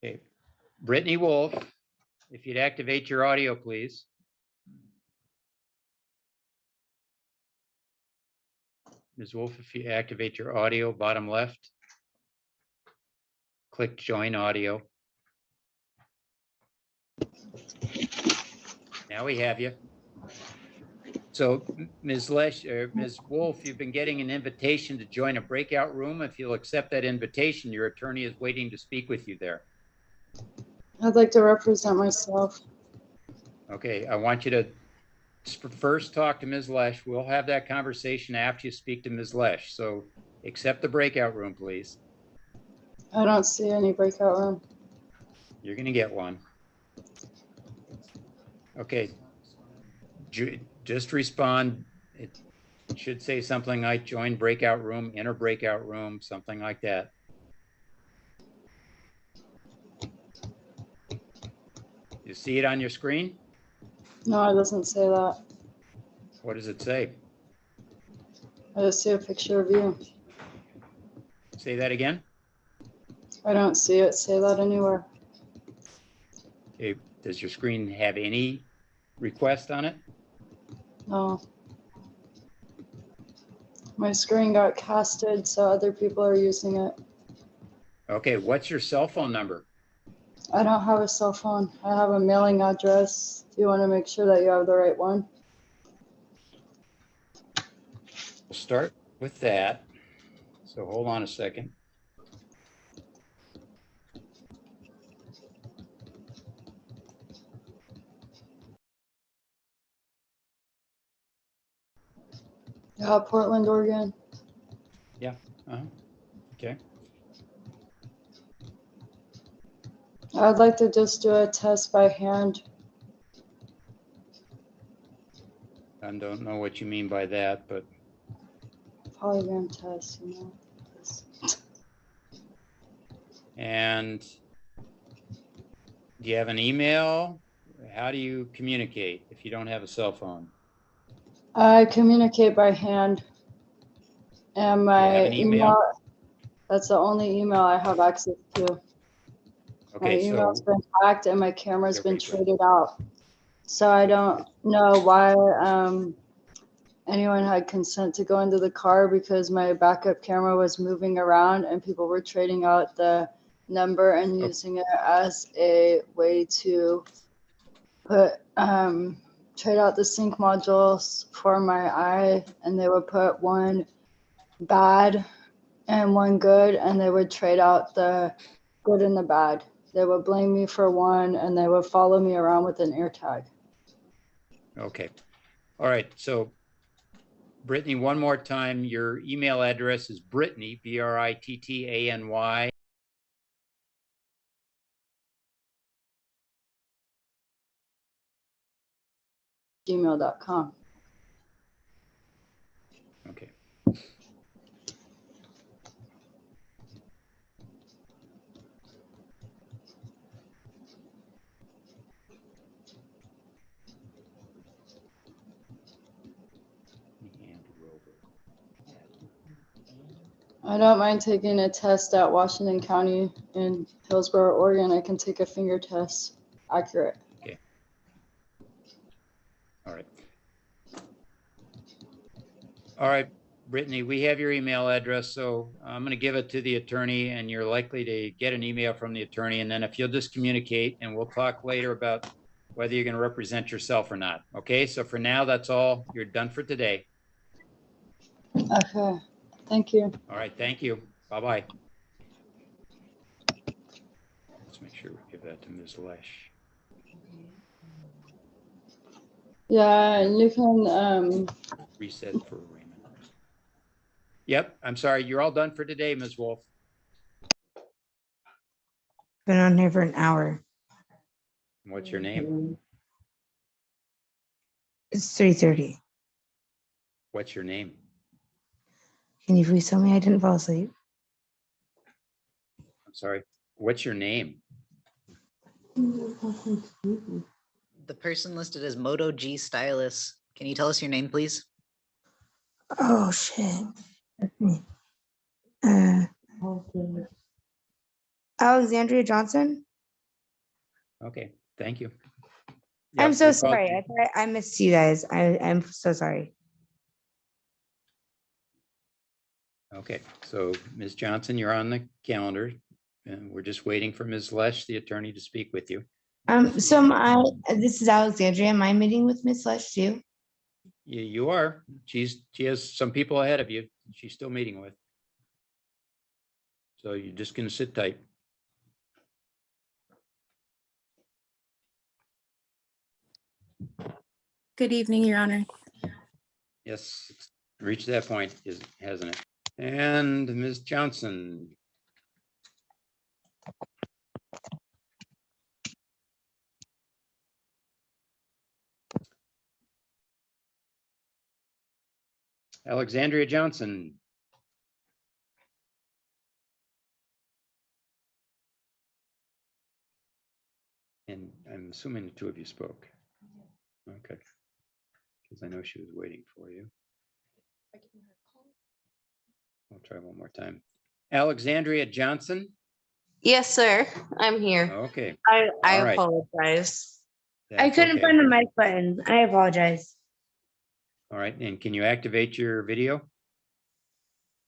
Okay, Brittany Wolf, if you'd activate your audio, please. Ms. Wolf, if you activate your audio, bottom left, click join audio. Now we have you. So Ms. Lesh or Ms. Wolf, you've been getting an invitation to join a breakout room. If you'll accept that invitation, your attorney is waiting to speak with you there. I'd like to represent myself. Okay, I want you to first talk to Ms. Lesh. We'll have that conversation after you speak to Ms. Lesh. So accept the breakout room, please. I don't see any breakout room. You're going to get one. Okay. Just respond. It should say something like join breakout room, enter breakout room, something like that. You see it on your screen? No, it doesn't say that. What does it say? I just see a picture of you. Say that again. I don't see it say that anywhere. Okay. Does your screen have any request on it? No. My screen got casted, so other people are using it. Okay. What's your cell phone number? I don't have a cell phone. I have a mailing address. Do you want to make sure that you have the right one? We'll start with that. So hold on a second. Yeah, Portland, Oregon. Yeah. Okay. I'd like to just do a test by hand. I don't know what you mean by that, but Polygram test, you know. and do you have an email? How do you communicate if you don't have a cell phone? I communicate by hand. And Do you have my an email? that's the only email I have access to. My Okay, email's so been hacked and my camera's Yeah, been pretty good. traded out. So I don't know why anyone had consent to go into the car, because my backup camera was moving around and people were trading out the number and using it as a way to put trade out the sync modules for my eye, and they would put one bad and one good, and they would trade out the good and the bad. They would blame me for one and they would follow me around with an AirTag. okay. All right. So Brittany, one more time, your email address is Brittany, Brittany, gmail.com. Okay. I don't mind taking a test at Washington County in Hillsborough, Oregon. I can take a finger test. Accurate. Okay. All right. All right, Brittany, we have your email address, so I'm going to give it to the attorney, and you're likely to get an email from the attorney. And then if you'll just communicate, and we'll talk later about whether you're going to represent yourself or not. Okay, so for now, that's all. You're done for today. Okay. Thank you. All right, thank you. Bye-bye. Let's make sure we give that to Ms. Lesh. Yeah, and you can Reset for Raymond. Yep, I'm sorry. You're all done for today, Ms. Wolf. Been on here for an hour. What's your name? It's 3:30. What's your name? Can you please tell me I didn't fall asleep? I'm sorry. What's your name? The person listed as Moto G Stylus. Can you tell us your name, please? Oh shit. That's me. Alexandria Johnson. Okay, thank you. I'm Yep, so we'll call- sorry. I missed you guys. I'm so sorry. Okay, so Ms. Johnson, you're on the calendar, and we're just waiting for Ms. Lesh, the attorney, to speak with you. This is Alexandria. Am I meeting with Miss Lesh too? You are. She has some people ahead of you. She's still meeting with. So you're just gonna sit tight. Good evening, Your Honor. Yes, it's reached that point, hasn't it? And Ms. Johnson. Alexandria Johnson. And I'm assuming the two of you spoke. Okay. Because I know she was waiting for you. I'll try one more time. Alexandria Johnson. Yes, sir. I'm here. Okay. I All right. apologize. I That's couldn't okay. find the mic button. I apologize. All right. And can you activate your video?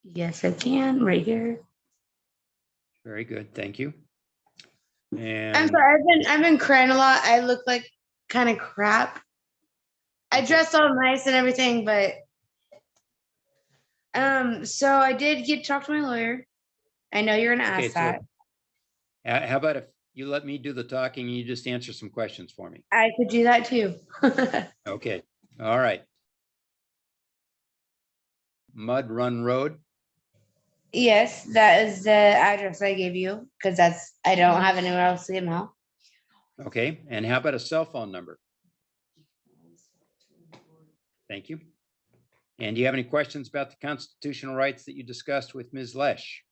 Yes, I can, right here. Very good. Thank you. I'm And sorry, I've been crying a lot. I look like kind of crap. I dress all nice and everything, but so I did get to talk to my lawyer. I know you're gonna Okay, ask so- that. how about if you let me do the talking and you just answer some questions for me? I could do that too. Okay. All right. Mud Run Road. Yes, that is the address I gave you because I don't have anywhere else to get mail. Okay. And how about a cell phone number? Thank you. And do you have any questions about the constitutional rights that you discussed with Ms. Lesh?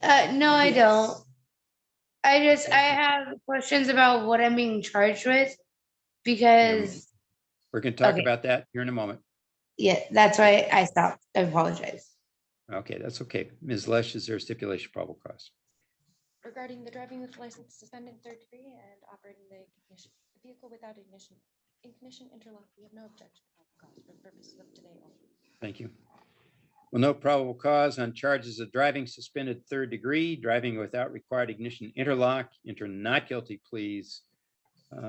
No, I don't. I have questions about what I'm being charged with because We're going to talk Okay. about that here in a moment. yeah, that's why I stopped. I apologize. Okay, that's okay. Ms. Lesh, is there a stipulation of probable cause? Regarding the driving with license suspended third degree and operating the vehicle without ignition interlock, we have no objection to probable cause for the purposes of today only. Thank you. Well, no probable cause on charges of driving suspended third degree, driving without required ignition interlock, enter not guilty pleas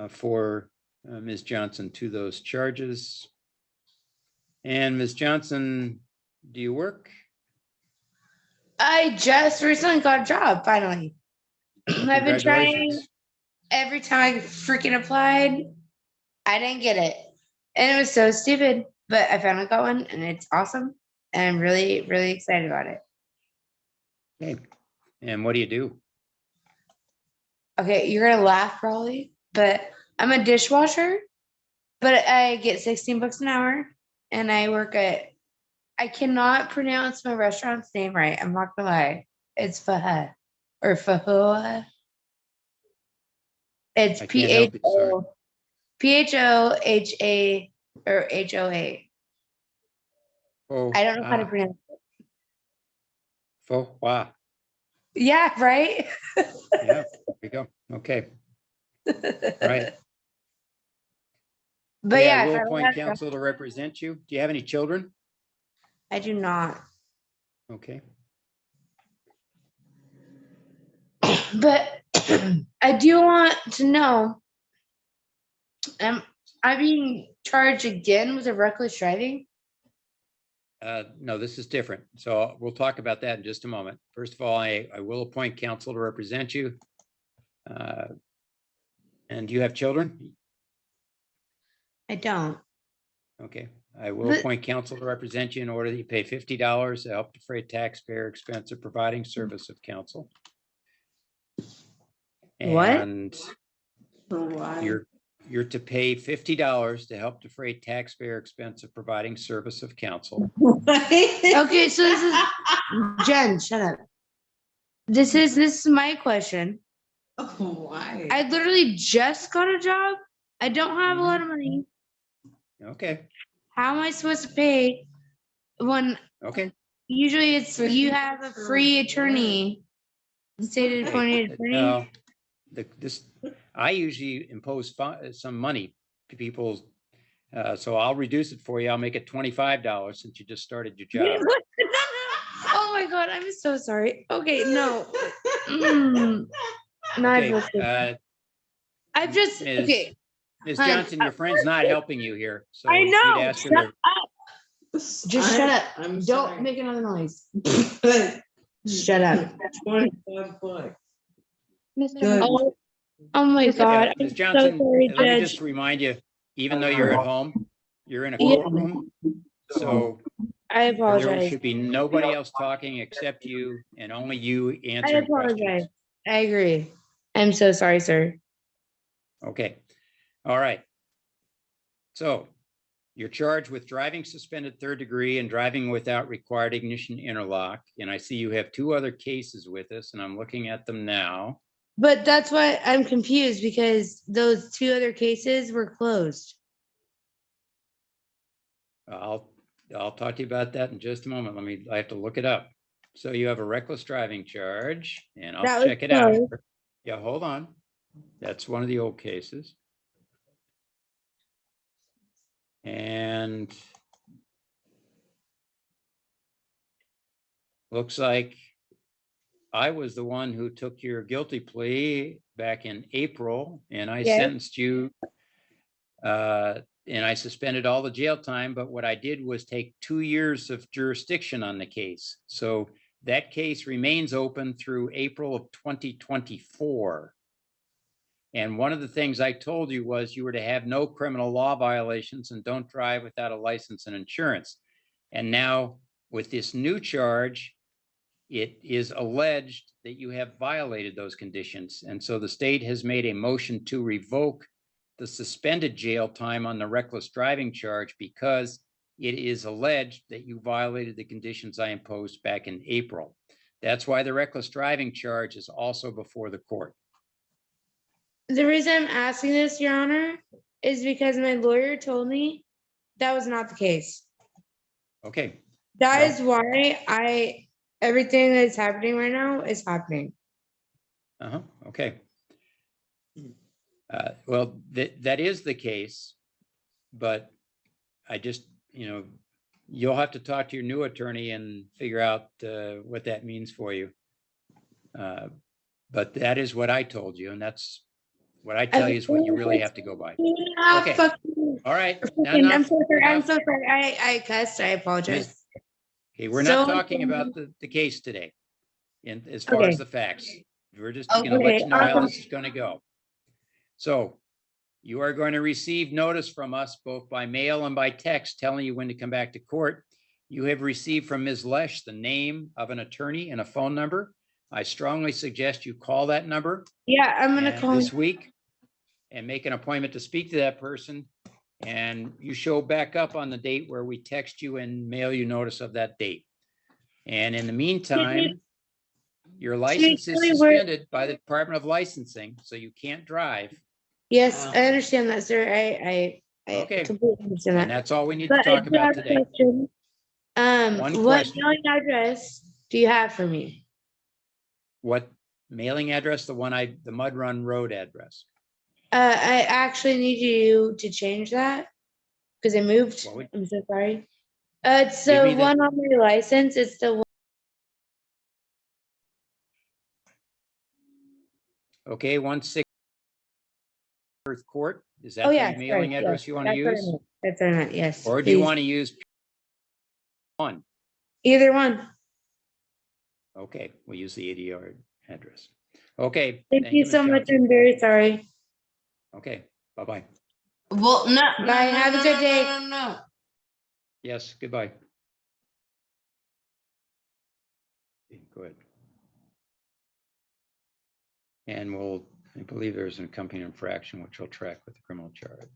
for Ms. Johnson to those charges. And Ms. Johnson, do you work? I just recently got a job, finally. I've been trying Congratulations. every time I freaking applied. I didn't get it. And it was so stupid, but I finally got one and it's awesome. And I'm really, really excited about it. Okay. And what do you do? Okay, you're gonna laugh probably, but I'm a dishwasher, but I get 16 bucks an hour and I work at, I cannot pronounce my restaurant's name right. I'm not gonna lie. It's Faha or Fahoa. It's I can't help it, sorry. Phoha or HOA. Oh, I don't know how to pronounce it. wow. Yeah, right? Yeah, there we go. Okay. Right. But Okay, yeah, I if will I don't appoint have counsel to represent you. Do you have any children? I do not. Okay. But I do want to know, am I being charged again with a reckless driving? No, this is different. So we'll talk about that in just a moment. First of all, I will appoint counsel to represent you. And do you have children? I don't. Okay, I will But- appoint counsel to represent you in order that you pay $50 to help defray taxpayer expense of providing service of counsel. What? And you're to pay $50 to help defray taxpayer expense of providing service of counsel. Okay, so this is Jen, shut up. This is my question. Why? I literally just got a job. I don't have a lot of money. Okay, How am I supposed to pay when okay. usually it's you have a free attorney, stated appointed attorney? No, I usually impose some money to people. So I'll reduce it for you. I'll make it $25 since you just started your job. Oh my God, I'm so sorry. Okay, no. Mm, not Okay, interested. I've just, Ms. okay. Ms. Hun, Johnson, your friend's not helping you here. So I you'd know. ask her Shut to. up. Just shut up. I'm Don't sorry. make another noise. Shut up. 25 bucks. Mr. Good. Johnson, Oh my God. Ms. I'm Johnson, so sorry, let me Judge. just remind you, even though you're at home, you're in a Yeah. courtroom. So I there apologize. should be nobody else talking except you and only you I answering apologize. questions. I agree. I'm so sorry, sir. Okay. All right. So you're charged with driving suspended third degree and driving without required ignition interlock. And I see you have 2 other cases with us, and I'm looking at them now. But that's why I'm confused because those 2 other cases were closed. I'll talk to you about that in just a moment. I have to look it up. So you have a reckless driving charge, and That I'll was check it out. closed. Yeah, hold on. That's one of the old cases. And looks like I was the one who took your guilty plea back in April, and I Yes. sentenced you, and I suspended all the jail time. But what I did was take 2 years of jurisdiction on the case. So that case remains open through April of 2024. And one of the things I told you was you were to have no criminal law violations and don't drive without a license and insurance. And now with this new charge, it is alleged that you have violated those conditions. And so the state has made a motion to revoke the suspended jail time on the reckless driving charge because it is alleged that you violated the conditions I imposed back in April. That's why the reckless driving charge is also before the court. The reason I'm asking this, Your Honor, is because my lawyer told me that was not the case. Okay. That Well- is why everything that's happening right now is happening. Okay. Well, that is the case, but I just, you'll have to talk to your new attorney and figure out what that means for you. But that is what I told you, and that's what I tell you is what you really have to go by. Okay. Fuck you. All right. I'm so sorry. I'm Enough. so sorry. I cussed. I apologize. Okay, we're not So- talking about the case today, as far as Okay. the facts. We're just going to Okay, let you know how awesome. this is going to go. So you are going to receive notice from us both by mail and by text telling you when to come back to court. You have received from Ms. Lesh the name of an attorney and a phone number. I strongly suggest you call that number Yeah, I'm gonna call this week and make an appointment to speak to that person. And you show back up on the date where we text you and mail you notice of that date. And in the meantime, your license is suspended by the Department of Licensing, so you can't drive. Yes, I understand that, sir. I Okay. completely understand And that. that's all we need to But I talk do about have a today. question. One What question. mailing address do you have for me? What mailing address? The Mud Run Road address. I actually need you to change that because I moved. What would- I'm so sorry. It's Give the me the- one on my license. It's the one. Okay, 16 Earth Court. Is that Oh the yeah, mailing sorry, address yes, you want to that's what I use? meant. That's what I meant. Yes. Or do you please. want to use one? Either one? Okay, we'll use the ADR address. Okay. Thank you Ms. so much. Johnson. I'm very sorry. Okay, bye-bye. Well, no. Bye, have a good day. No. Yes, goodbye. Okay, go ahead. And I believe there's an accompanying infraction, which we'll track with the criminal charge.